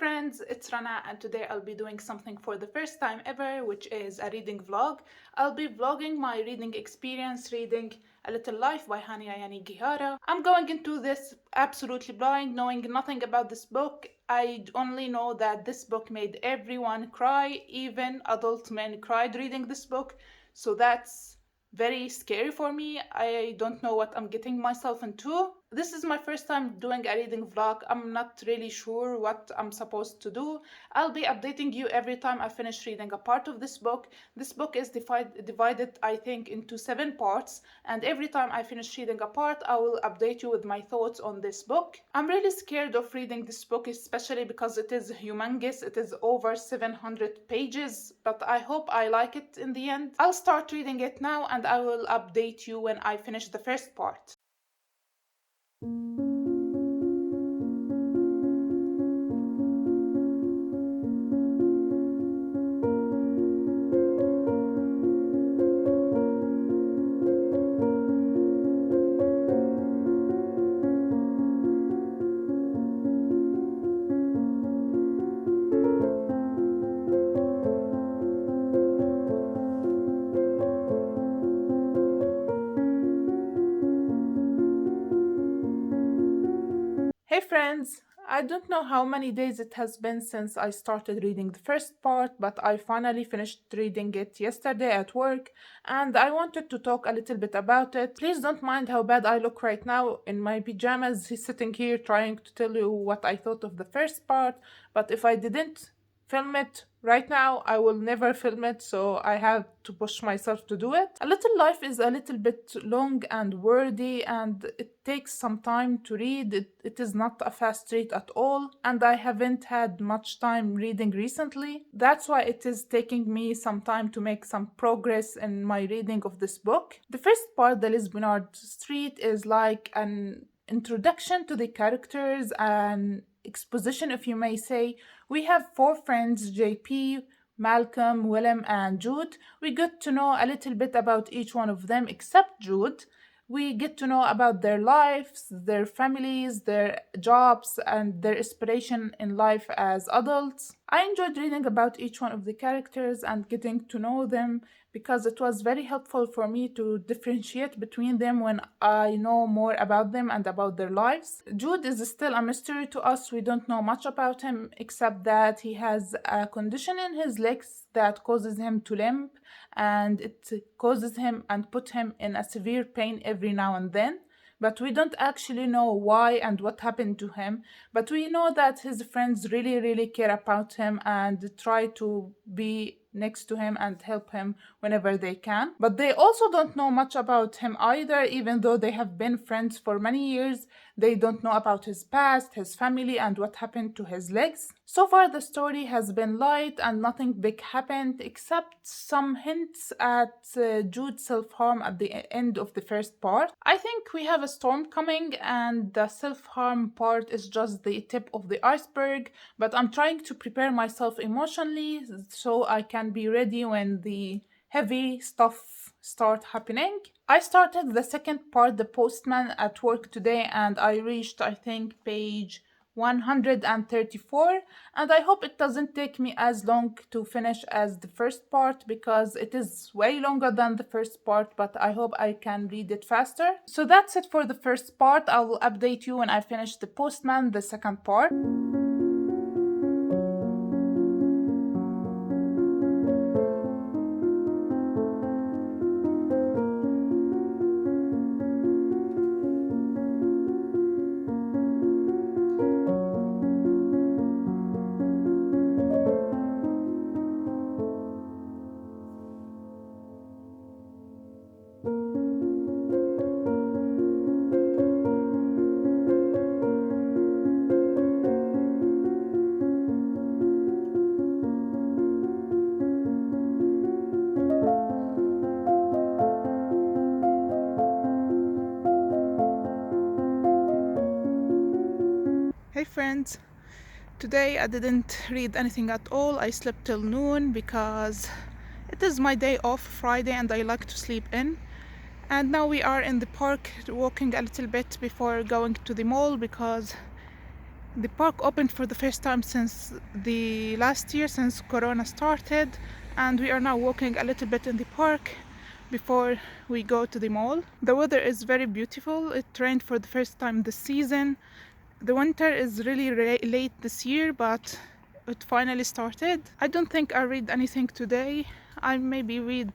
friends, it's Rana and today I'll be doing something for the first time ever, which is a reading vlog. I'll be vlogging my reading experience reading A Little Life by Hani Gihara. I'm going into this absolutely blind, knowing nothing about this book. I only know that this book made everyone cry, even adult men cried reading this book, so that's very scary for me. I don't know what I'm getting myself into. This is my first time doing a reading vlog. I'm not really sure what I'm supposed to do. I'll be updating you every time I finish reading a part of this book. This book is divided, I think, into 7 parts, and every time I finish reading a part, I will update you with my thoughts on this book. I'm really scared of reading this book, especially because it is humongous. It is over 700 pages, but I hope I like it in the end. I'll start reading it now, and I will update you when I finish the first part. Hey friends! I don't know how many days it has been since I started reading the first part, but I finally finished reading it yesterday at work, and I wanted to talk a little bit about it. Please don't mind how bad I look right now in my pajamas, sitting here trying to tell you what I thought of the first part, but if I didn't film it right now, I will never film it, so I have to push myself to do it. A Little Life is a little bit long and wordy, and it takes some time to read. It is not a fast read at all, and I haven't had much time reading recently. That's why it is taking me some time to make some progress in my reading of this book. The first part, the Lispenard Street, is like an introduction to the characters and exposition, if you may say. We have 4 friends, JP, Malcolm, Willem, and Jude. We get to know a little bit about each one of them except Jude. We get to know about their lives, their families, their jobs, and their aspiration in life as adults. I enjoyed reading about each one of the characters and getting to know them because it was very helpful for me to differentiate between them when I know more about them and about their lives. Jude is still a mystery to us. We don't know much about him except that he has a condition in his legs that causes him to limp, and it causes him and put him in a severe pain every now and then. But we don't actually know why and what happened to him. But we know that his friends really care about him and try to be next to him and help him whenever they can. But they also don't know much about him either, even though they have been friends for many years. They don't know about his past, his family, and what happened to his legs. So far the story has been light and nothing big happened except some hints at Jude's self-harm at the end of the first part. I think we have a storm coming and the self-harm part is just the tip of the iceberg, but I'm trying to prepare myself emotionally so I can be ready when the heavy stuff start happening. I started the second part, The Postman, at work today, and I reached, I think, page 134, and I hope it doesn't take me as long to finish as the first part because it is way longer than the first part, but I hope I can read it faster. So that's it for the first part. I will update you when I finish The Postman, the second part. Hey friends, today I didn't read anything at all. I slept till noon because it is my day off, Friday, and I like to sleep in. And now we are in the park walking a little bit before going to the mall because The park opened for the first time since the last year, since Corona started, and we are now walking a little bit in the park before we go to the mall. The weather is very beautiful. It rained for the first time this season. The winter is really late this year, but it finally started. I don't think I'll read anything today. I maybe read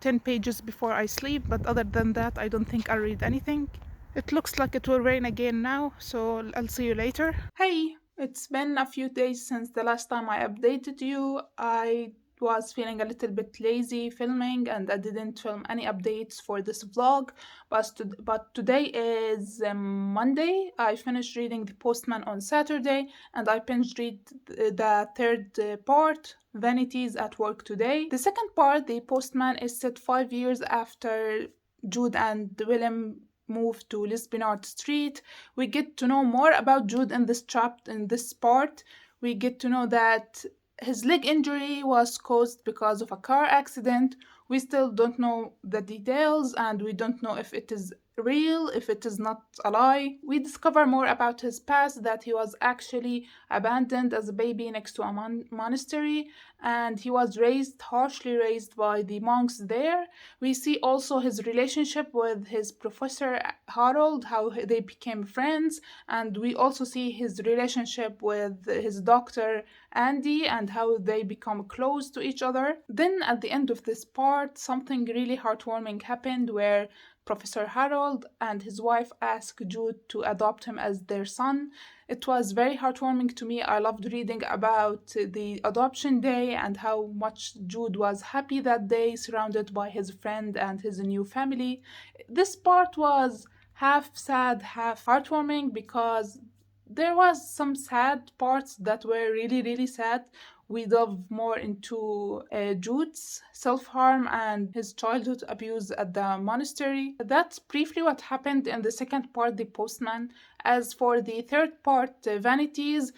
10 pages before I sleep, but other than that, I don't think I'll read anything. It looks like it will rain again now, so I'll see you later. Hey, it's been a few days since the last time I updated you. I was feeling a little bit lazy filming and I didn't film any updates for this vlog. But today is Monday. I finished reading The Postman on Saturday and I binge read the third part, Vanities, at work today. The second part, The Postman, is set 5 years after Jude and Willem moved to Lispenard Street. We get to know more about Jude in this part. We get to know that his leg injury was caused because of a car accident. We still don't know the details and we don't know if it is real, if it is not a lie. We discover more about his past, that he was actually abandoned as a baby next to a monastery and he was harshly raised by the monks there. We see also his relationship with his professor Harold, how they became friends, and we also see his relationship with his doctor Andy and how they become close to each other. Then at the end of this part, something really heartwarming happened where Professor Harold and his wife asked Jude to adopt him as their son. It was very heartwarming to me. I loved reading about the adoption day and how much Jude was happy that day, surrounded by his friend and his new family. This part was half sad, half heartwarming because there was some sad parts that were really, really sad. We delve more into Jude's self-harm and his childhood abuse at the monastery. That's briefly what happened in the second part, The Postman. As for the third part, Vanities,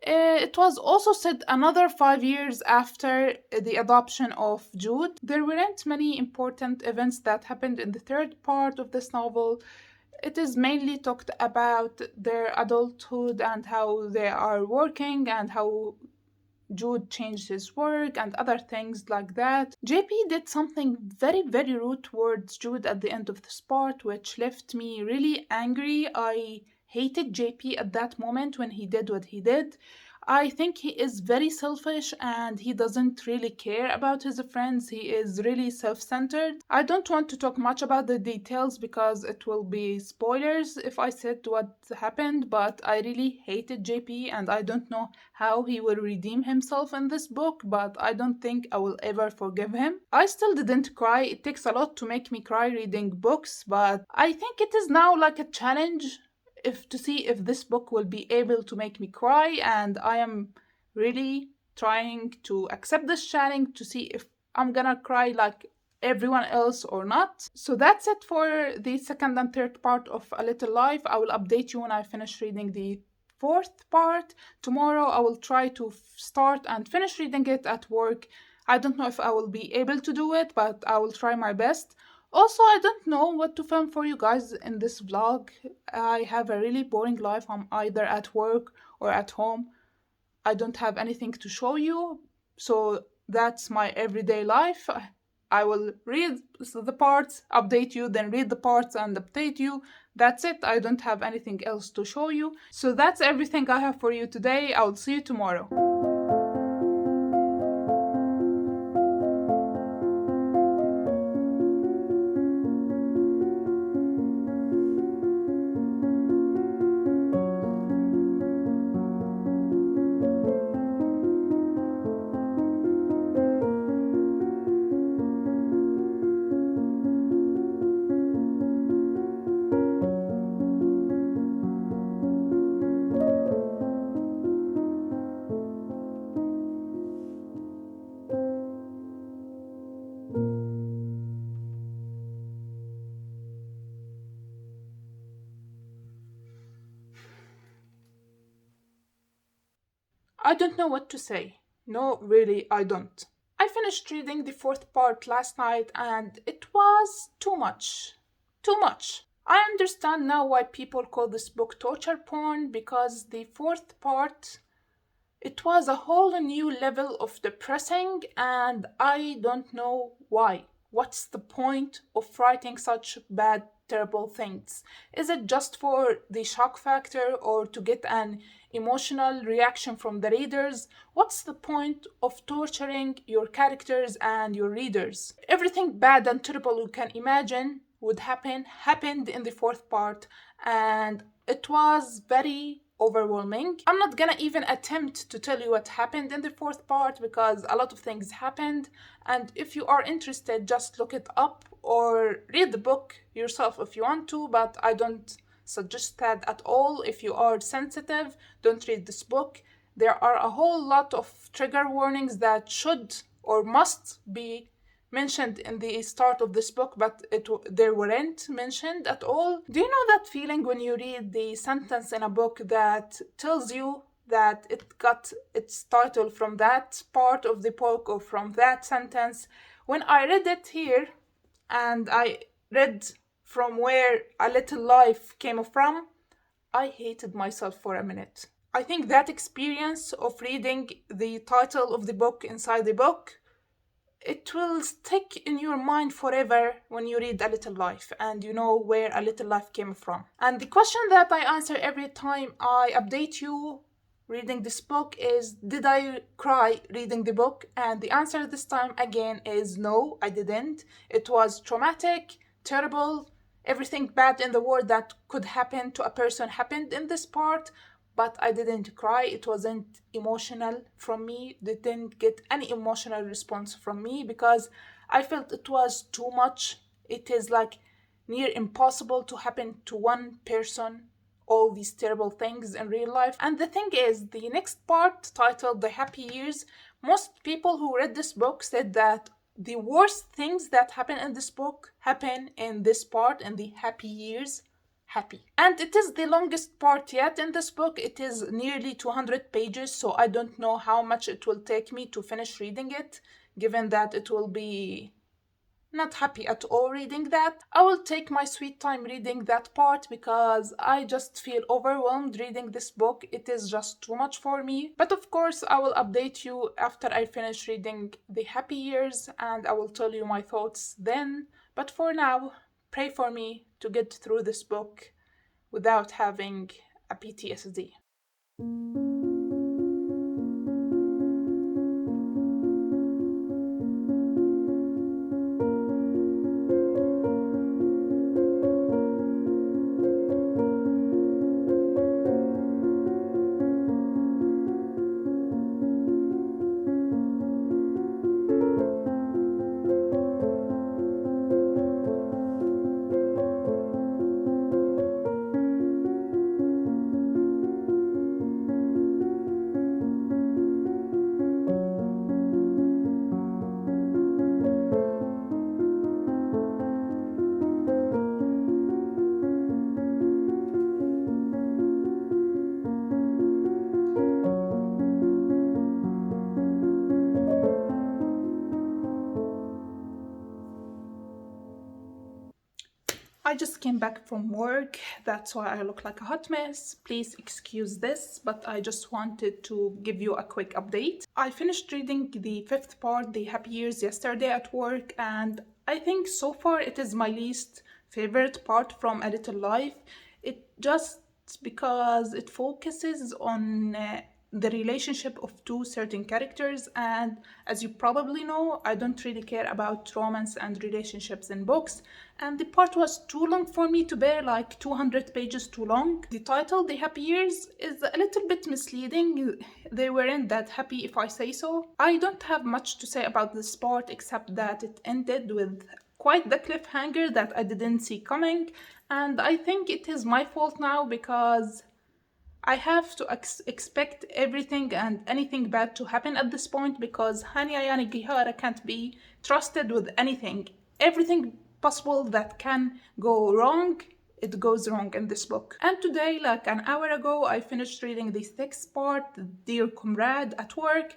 it was also set another 5 years after the adoption of Jude. There weren't many important events that happened in the third part of this novel. It is mainly talked about their adulthood and how they are working and how Jude changed his work and other things like that. JP did something very, very rude towards Jude at the end of this part, which left me really angry. I hated JP at that moment when he did what he did. I think he is very selfish and he doesn't really care about his friends. He is really self centered. I don't want to talk much about the details because it will be spoilers if I said what happened, but I really hated JP and I don't know how he will redeem himself in this book, but I don't think I will ever forgive him. I still didn't cry. It takes a lot to make me cry reading books, but I think it is now like a challenge to see if this book will be able to make me cry, and I am really trying to accept this challenge to see if I'm gonna cry like everyone else or not. So that's it for the second and third part of A Little Life. I will update you when I finish reading the fourth part. Tomorrow I will try to start and finish reading it at work. I don't know if I will be able to do it, but I will try my best. Also, I don't know what to film for you guys in this vlog. I have a really boring life. I'm either at work or at home. I don't have anything to show you. So that's my everyday life. I will read the parts, update you, then read the parts and update you. That's it. I don't have anything else to show you. So that's everything I have for you today. I'll see you tomorrow. I don't know what to say. No, really, I don't. I finished reading the fourth part last night and it was too much. Too much. I understand now why people call this book torture porn, because the fourth part, it was a whole new level of depressing, and I don't know why. What's the point of writing such bad, terrible things? Is it just for the shock factor or to get an emotional reaction from the readers? What's the point of torturing your characters and your readers? Everything bad and terrible you can imagine would happened in the fourth part, and it was very overwhelming. I'm not gonna even attempt to tell you what happened in the fourth part because a lot of things happened, and if you are interested, just look it up or read the book yourself if you want to, but I don't suggest that at all. If you are sensitive, don't read this book. There are a whole lot of trigger warnings that should or must be mentioned in the start of this book, but they weren't mentioned at all. Do you know that feeling when you read the sentence in a book that tells you that it got its title from that part of the book or from that sentence? When I read it here, and I read from where A Little Life came from, I hated myself for a minute. I think that experience of reading the title of the book inside the book, it will stick in your mind forever when you read A Little Life and you know where A Little Life came from. And the question that I answer every time I update you reading this book is, did I cry reading the book? And the answer this time again is no, I didn't. It was traumatic, terrible, everything bad in the world that could happen to a person happened in this part, but I didn't cry. It wasn't emotional from me. Didn't get any emotional response from me because I felt it was too much. It is like near impossible to happen to one person, all these terrible things in real life. And the thing is, the next part, titled The Happy Years, most people who read this book said that the worst things that happen in this book happen in this part, in the happy years. Happy. And it is the longest part yet in this book. It is nearly 200 pages, so I don't know how much it will take me to finish reading it, given that it will be not happy at all reading that. I will take my sweet time reading that part because I just feel overwhelmed reading this book. It is just too much for me. But of course, I will update you after I finish reading The Happy Years and I will tell you my thoughts then. But for now, pray for me to get through this book without having a PTSD. I just came back from work, that's why I look like a hot mess. Please excuse this, but I just wanted to give you a quick update. I finished reading the fifth part, The Happy Years, yesterday at work, and I think so far it is my least favorite part from A Little Life. It just because it focuses on the relationship of two certain characters, and as you probably know, I don't really care about romance and relationships in books, and the part was too long for me to bear, like 200 pages too long. The title, The Happy Years, is a little bit misleading. They weren't that happy if I say so. I don't have much to say about this part except that it ended with quite the cliffhanger that I didn't see coming, and I think it is my fault now because I have to expect everything and anything bad to happen at this point because Hanya Yanagihara can't be trusted with anything. Everything possible that can go wrong, it goes wrong in this book. And today, like an hour ago, I finished reading the sixth part, Dear Comrade, at work,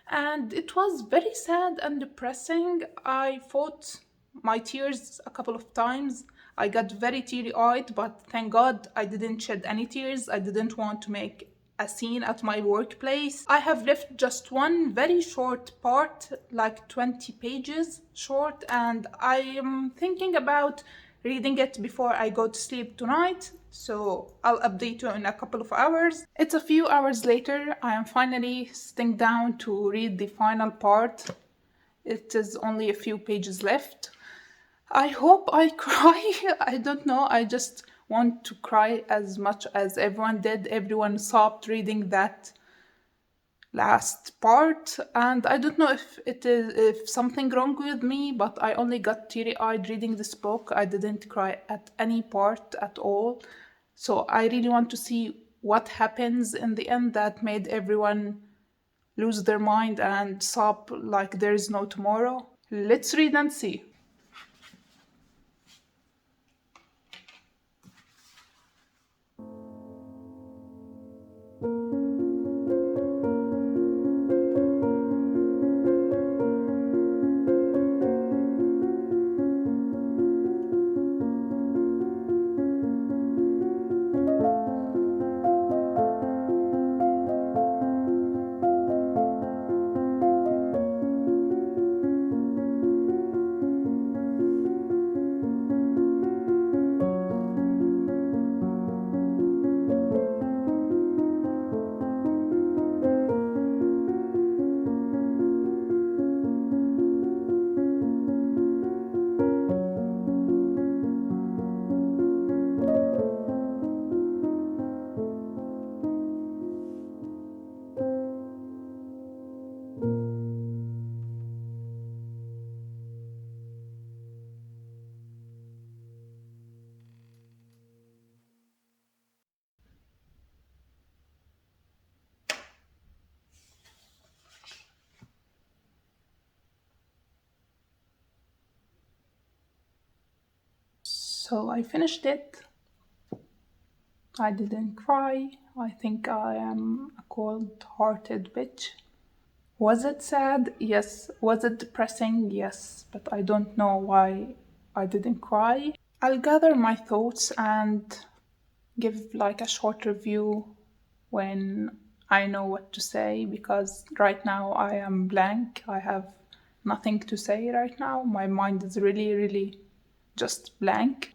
and it was very sad and depressing. I fought my tears a couple of times. I got very teary-eyed, but thank God I didn't shed any tears. I didn't want to make a scene at my workplace. I have left just one very short part, like 20 pages short, and I am thinking about reading it before I go to sleep tonight. So I'll update you in a couple of hours. It's a few hours later. I am finally sitting down to read the final part. It is only a few pages left. I hope I cry. I don't know. I just want to cry as much as everyone did. Everyone sobbed reading that last part, and I don't know if something wrong with me, but I only got teary-eyed reading this book. I didn't cry at any part at all. So I really want to see what happens in the end that made everyone lose their mind and sob like there is no tomorrow. Let's read and see. So I finished it. I didn't cry. I think I am a cold-hearted bitch. Was it sad? Yes. Was it depressing? Yes. But I don't know why I didn't cry. I'll gather my thoughts and give like a short review when I know what to say, because right now I am blank. I have nothing to say right now. My mind is really, really just blank.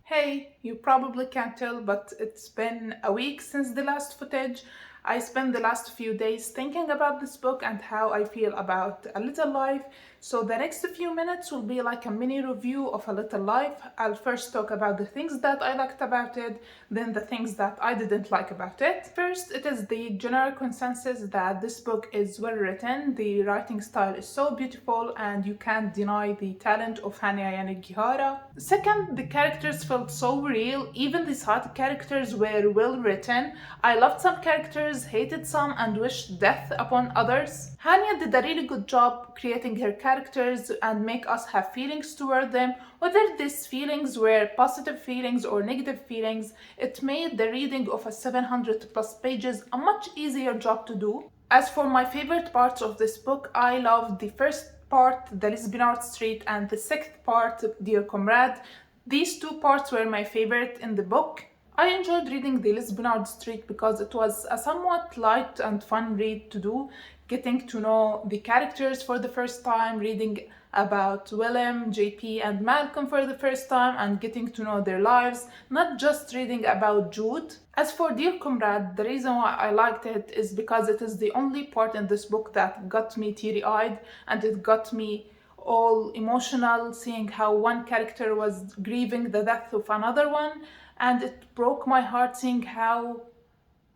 Hey, you probably can't tell, but it's been a week since the last footage. I spent the last few days thinking about this book and how I feel about A Little Life. So the next few minutes will be like a mini review of A Little Life. I'll first talk about the things that I liked about it, then the things that I didn't like about it. First, it is the general consensus that this book is well written. The writing style is so beautiful and you can't deny the talent of rana-najjar. Second, the characters felt so real. Even the side characters were well written. I loved some characters, hated some, and wished death upon others. Hania did a really good job creating her characters and make us have feelings toward them. Whether these feelings were positive feelings or negative feelings, it made the reading of a 700 plus pages a much easier job to do. As for my favorite parts of this book, I loved the first part, the Lispenard Street, and the sixth part, Dear Comrade. These two parts were my favorite in the book. I enjoyed reading the Lispenard Street because it was a somewhat light and fun read to do, getting to know the characters for the first time, reading about Willem, JP, and Malcolm for the first time, and getting to know their lives, not just reading about Jude. As for Dear Comrade, the reason why I liked it is because it is the only part in this book that got me teary-eyed, and it got me all emotional, seeing how one character was grieving the death of another one, and it broke my heart seeing how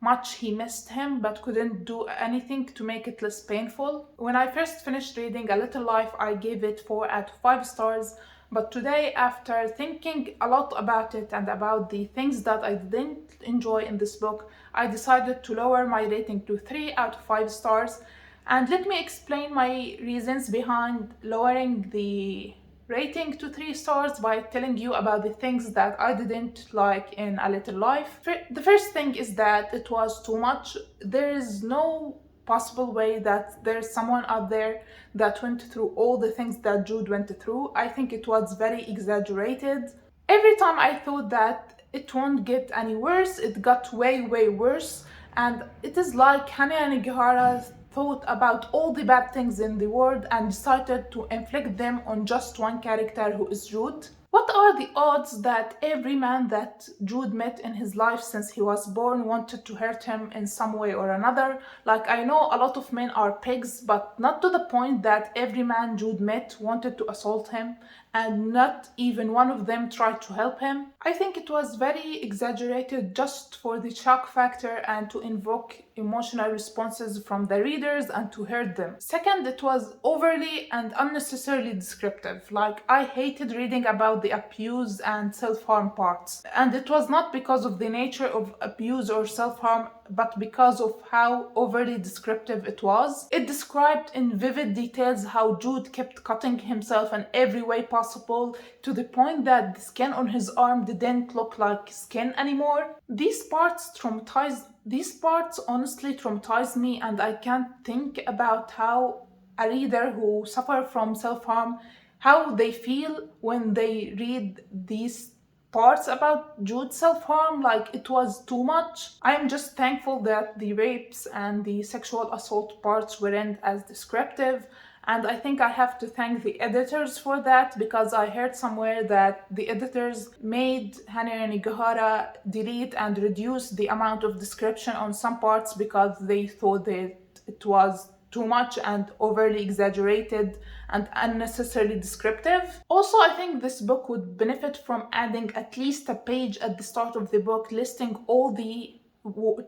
much he missed him but couldn't do anything to make it less painful. When I first finished reading A Little Life, I gave it 4 out of 5 stars, but today, after thinking a lot about it and about the things that I didn't enjoy in this book, I decided to lower my rating to 3 out of 5 stars. And let me explain my reasons behind lowering the rating to 3 stars by telling you about the things that I didn't like in A Little Life. The first thing is that it was too much. There is no possible way that there's someone out there that went through all the things that Jude went through. I think it was very exaggerated. Every time I thought that it won't get any worse, it got way, way worse. And it is like rana-najjar thought about all the bad things in the world and decided to inflict them on just one character, who is Jude. What are the odds that every man that Jude met in his life since he was born wanted to hurt him in some way or another? Like, I know a lot of men are pigs, but not to the point that every man Jude met wanted to assault him and not even one of them tried to help him. I think it was very exaggerated just for the shock factor and to invoke emotional responses from the readers and to hurt them. Second, it was overly and unnecessarily descriptive. Like, I hated reading about the abuse and self-harm parts. And it was not because of the nature of abuse or self-harm, but because of how overly descriptive it was. It described in vivid details how Jude kept cutting himself in every way possible, to the point that the skin on his arm didn't look like skin anymore. These parts honestly traumatized me, and I can't think about how a reader who suffers from self-harm, how they feel when they read these parts about Jude's self-harm. Like, it was too much. I am just thankful that the rapes and the sexual assault parts weren't as descriptive, and I think I have to thank the editors for that, because I heard somewhere that the editors made rana-najjar delete and reduce the amount of description on some parts because they thought that it was too much and overly exaggerated and unnecessarily descriptive. Also, I think this book would benefit from adding at least a page at the start of the book listing all the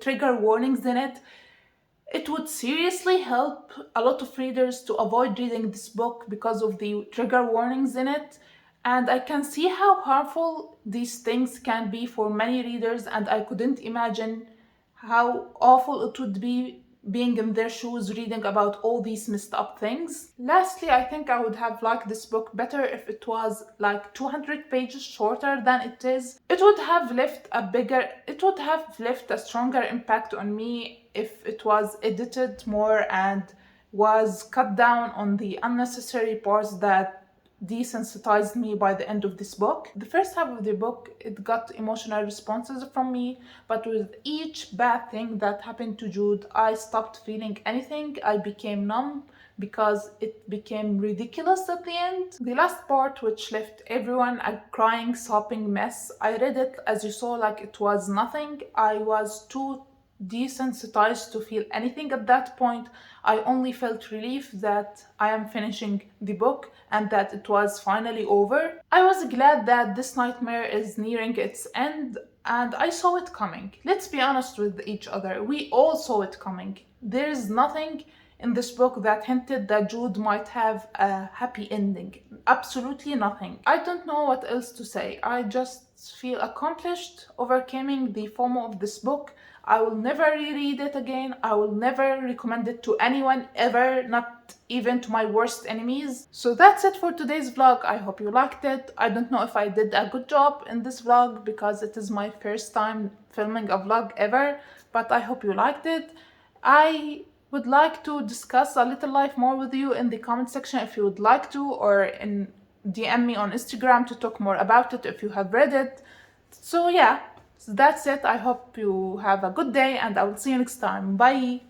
trigger warnings in it. It would seriously help a lot of readers to avoid reading this book because of the trigger warnings in it. And I can see how harmful these things can be for many readers, and I couldn't imagine how awful it would be being in their shoes reading about all these messed up things. Lastly, I think I would have liked this book better if it was like 200 pages shorter than it is. It would have left a stronger impact on me if it was edited more and was cut down on the unnecessary parts that desensitized me by the end of this book. The first half of the book, it got emotional responses from me, but with each bad thing that happened to Jude, I stopped feeling anything. I became numb because it became ridiculous at the end. The last part, which left everyone a crying, sobbing mess, I read it, as you saw, like it was nothing. I was too desensitized to feel anything at that point. I only felt relief that I am finishing the book and that it was finally over. I was glad that this nightmare is nearing its end, and I saw it coming. Let's be honest with each other, we all saw it coming. There is nothing in this book that hinted that Jude might have a happy ending. Absolutely nothing. I don't know what else to say. I just feel accomplished overcoming the FOMO of this book. I will never reread it again. I will never recommend it to anyone ever, not even to my worst enemies. So that's it for today's vlog. I hope you liked it. I don't know if I did a good job in this vlog because it is my first time filming a vlog ever, but I hope you liked it. I would like to discuss A Little Life more with you in the comment section if you would like to, or in DM me on Instagram to talk more about it if you have read it. So yeah, that's it. I hope you have a good day and I will see you next time. Bye!